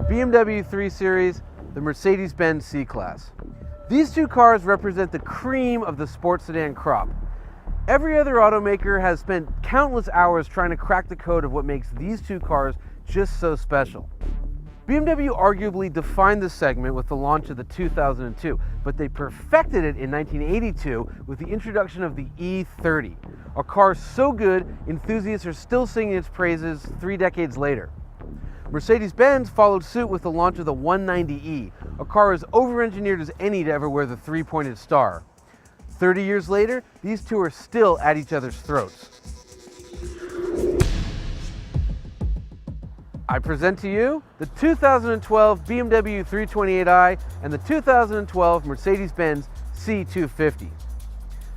BMW 3 Series, the Mercedes-Benz C-Class. These two cars represent the cream of the sports sedan crop. Every other automaker has spent countless hours trying to crack the code of what makes these two cars just so special. BMW arguably defined the segment with the launch of the 2002, but they perfected it in 1982 with the introduction of the E30, a car so good enthusiasts are still singing its praises 3 decades later. Mercedes-Benz followed suit with the launch of the 190e, a car as over-engineered as any to ever wear the three-pointed star. 30 years later, these two are still at each other's throats. I present to you the 2012 BMW 328i and the 2012 Mercedes-Benz C250.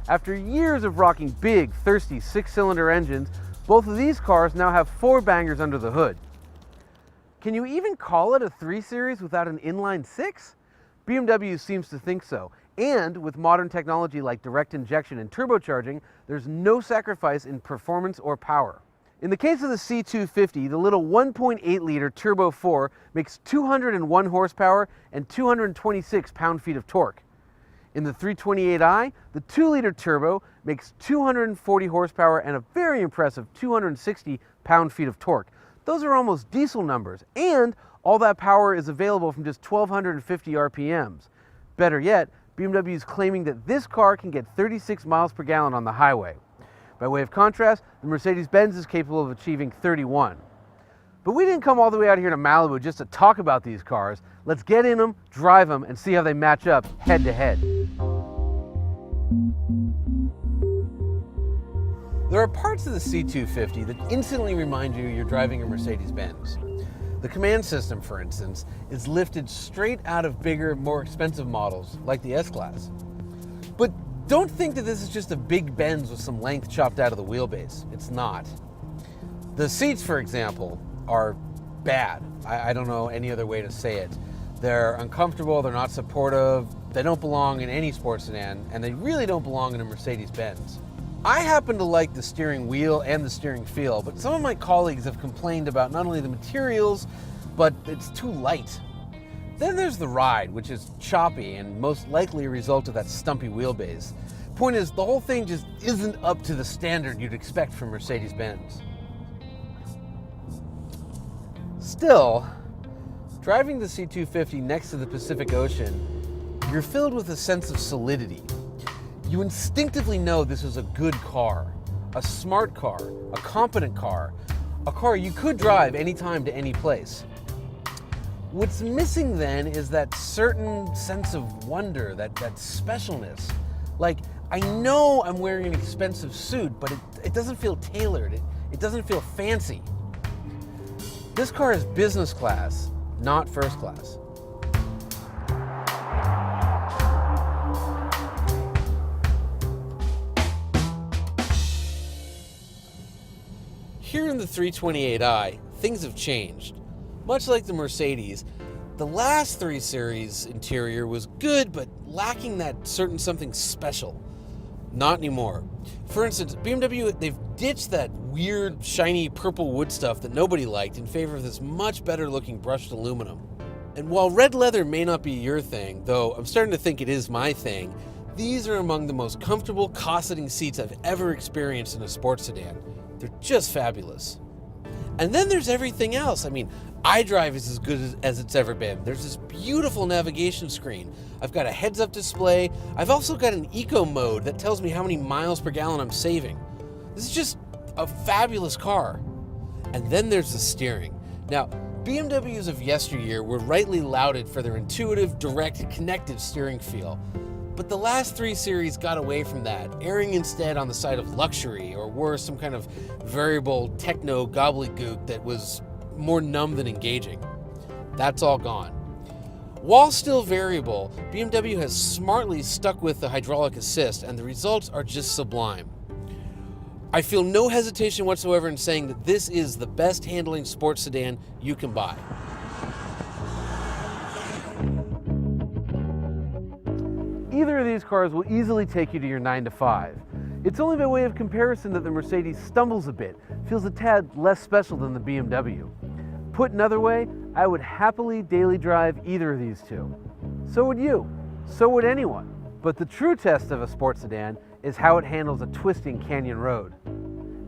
After years of rocking big, thirsty 6-cylinder engines, both of these cars now have 4 bangers under the hood. Can you even call it a 3 Series without an inline 6? BMW seems to think so, and with modern technology like direct injection and turbocharging, there's no sacrifice in performance or power. In the case of the C250, the little 1.8-liter Turbo 4 makes 201 horsepower and 226 pound-feet of torque. In the 328i, the 2-liter turbo makes 240 horsepower and a very impressive 260 pound-feet of torque. Those are almost diesel numbers, and all that power is available from just 1,250 RPMs. Better yet, BMW is claiming that this car can get 36 miles per gallon on the highway. By way of contrast, the Mercedes-Benz is capable of achieving 31. But we didn't come all the way out here to Malibu just to talk about these cars. Let's get in them, drive them, and see how they match up head to head. There are parts of the C250 that instantly remind you you're driving a Mercedes-Benz. The command system, for instance, is lifted straight out of bigger, more expensive models like the S-Class. But don't think that this is just a big Benz with some length chopped out of the wheelbase. It's not. The seats, for example, are bad. I don't know any other way to say it. They're uncomfortable, they're not supportive, they don't belong in any sports sedan, and they really don't belong in a Mercedes-Benz. I happen to like the steering wheel and the steering feel, but some of my colleagues have complained about not only the materials, but it's too light. Then there's the ride, which is choppy and most likely a result of that stumpy wheelbase. Point is, the whole thing just isn't up to the standard you'd expect from Mercedes-Benz. Still, driving the C250 next to the Pacific Ocean, you're filled with a sense of solidity. You instinctively know this is a good car, a smart car, a competent car, a car you could drive anytime to any place. What's missing then is that certain sense of wonder, that specialness. Like, I know I'm wearing an expensive suit, but it doesn't feel tailored, it doesn't feel fancy. This car is business class, not first class. Here in the 328i, things have changed. Much like the Mercedes, the last 3 Series interior was good, but lacking that certain something special. Not anymore. For instance, BMW, they've ditched that weird, shiny purple wood stuff that nobody liked in favor of this much better looking brushed aluminum. And while red leather may not be your thing, though I'm starting to think it is my thing, these are among the most comfortable, cost-setting seats I've ever experienced in a sports sedan. They're just fabulous. And then there's everything else. I mean, iDrive is as good as it's ever been. There's this beautiful navigation screen. I've got a heads-up display. I've also got an eco mode that tells me how many miles per gallon I'm saving. This is just a fabulous car. And then there's the steering. Now, BMWs of yesteryear were rightly lauded for their intuitive, direct, connected steering feel. But the last 3 Series got away from that, erring instead on the side of luxury, or worse, some kind of variable techno gobbledygook that was more numb than engaging. That's all gone. While still variable, BMW has smartly stuck with the hydraulic assist, and the results are just sublime. I feel no hesitation whatsoever in saying that this is the best handling sports sedan you can buy. Either of these cars will easily take you to your 9 to 5. It's only by way of comparison that the Mercedes stumbles a bit, feels a tad less special than the BMW. put another way, I would happily daily drive either of these two. So would you. So would anyone. But the true test of a sports sedan is how it handles a twisting canyon road.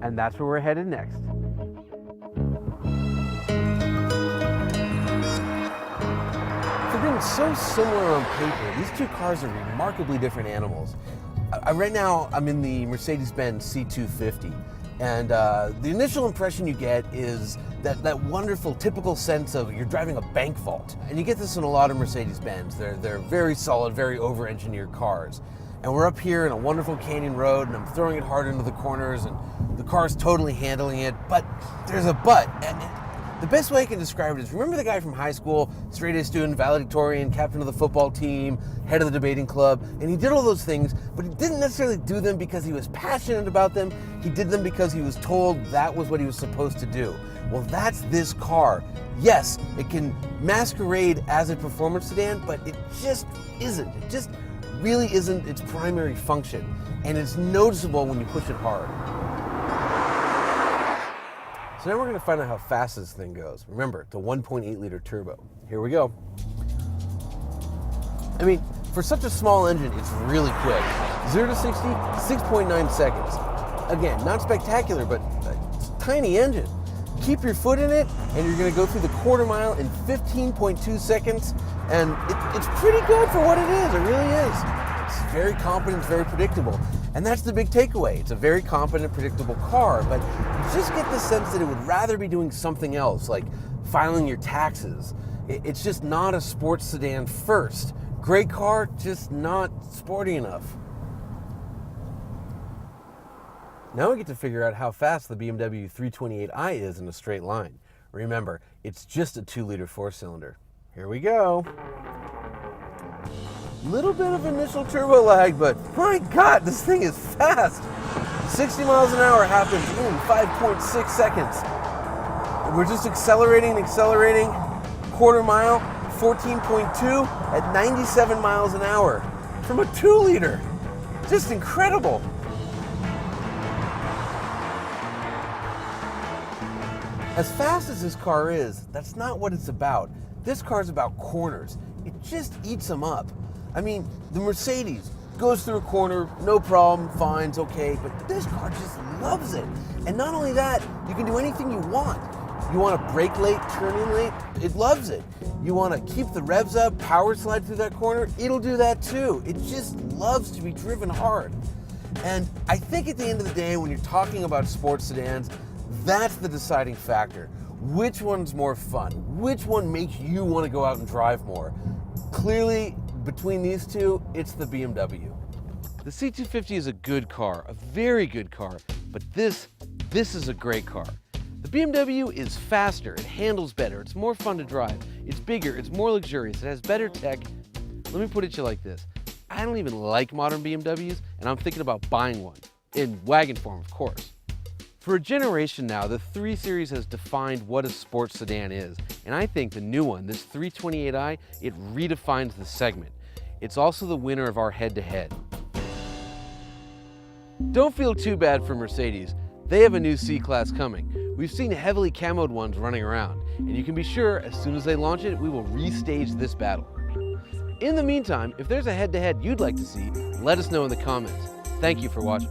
And that's where we're headed next. For being so similar on paper, these two cars are remarkably different animals. Right now, I'm in the Mercedes-Benz C250. And the initial impression you get is that wonderful, typical sense of you're driving a bank vault. And you get this in a lot of Mercedes-Benz. They're very solid, very over-engineered cars. And we're up here in a wonderful canyon road, and I'm throwing it hard into the corners, and the car's totally handling it. But there's a but. And the best way I can describe it is, remember the guy from high school, straight-A student, valedictorian, captain of the football team, head of the debating club, and he did all those things, but he didn't necessarily do them because he was passionate about them. He did them because he was told that was what he was supposed to do. Well, that's this car. Yes, it can masquerade as a performance sedan, but it just isn't. It just really isn't its primary function, and it's noticeable when you push it hard. So now we're going to find out how fast this thing goes. Remember, the 1.8 liter turbo. Here we go. I mean, for such a small engine, it's really quick. 0 to 60, 6.9 seconds. Again, not spectacular, but it's a tiny engine. Keep your foot in it, and you're going to go through the quarter mile in 15.2 seconds, and it's pretty good for what it is. It really is. It's very competent, it's very predictable. And that's the big takeaway. It's a very competent, predictable car, but you just get the sense that it would rather be doing something else, like filing your taxes. It's just not a sports sedan first. Great car, just not sporty enough. Now we get to figure out how fast the BMW 328i is in a straight line. Remember, it's just a 2-liter 4-cylinder. Here we go. Little bit of initial turbo lag, but my God, this thing is fast. 60 miles an hour happens in 5.6 seconds. We're just accelerating and accelerating. Quarter mile, 14.2 at 97 miles an hour from a 2-liter. Just incredible. As fast as this car is, that's not what it's about. This car's about corners. It just eats them up. I mean, the Mercedes goes through a corner, no problem, fine, it's okay, but this car just loves it. And not only that, you can do anything you want. You want to brake late, turn in late, it loves it. You want to keep the revs up, power slide through that corner, it'll do that too. It just loves to be driven hard. And I think at the end of the day, when you're talking about sports sedans, that's the deciding factor. Which one's more fun? Which one makes you want to go out and drive more? Clearly, between these two, it's the BMW. The C250 is a good car, a very good car, but this is a great car. The BMW is faster, it handles better, it's more fun to drive, it's bigger, it's more luxurious, it has better tech. Let me put it to you like this. I don't even like modern BMWs, and I'm thinking about buying one, in wagon form, of course. For a generation now, the 3 Series has defined what a sports sedan is, and I think the new one, this 328i, it redefines the segment. It's also the winner of our head-to-head. Don't feel too bad for Mercedes. They have a new C-Class coming. We've seen heavily camoed ones running around, and you can be sure as soon as they launch it, we will restage this battle. In the meantime, if there's a head-to-head you'd like to see, let us know in the comments. Thank you for watching.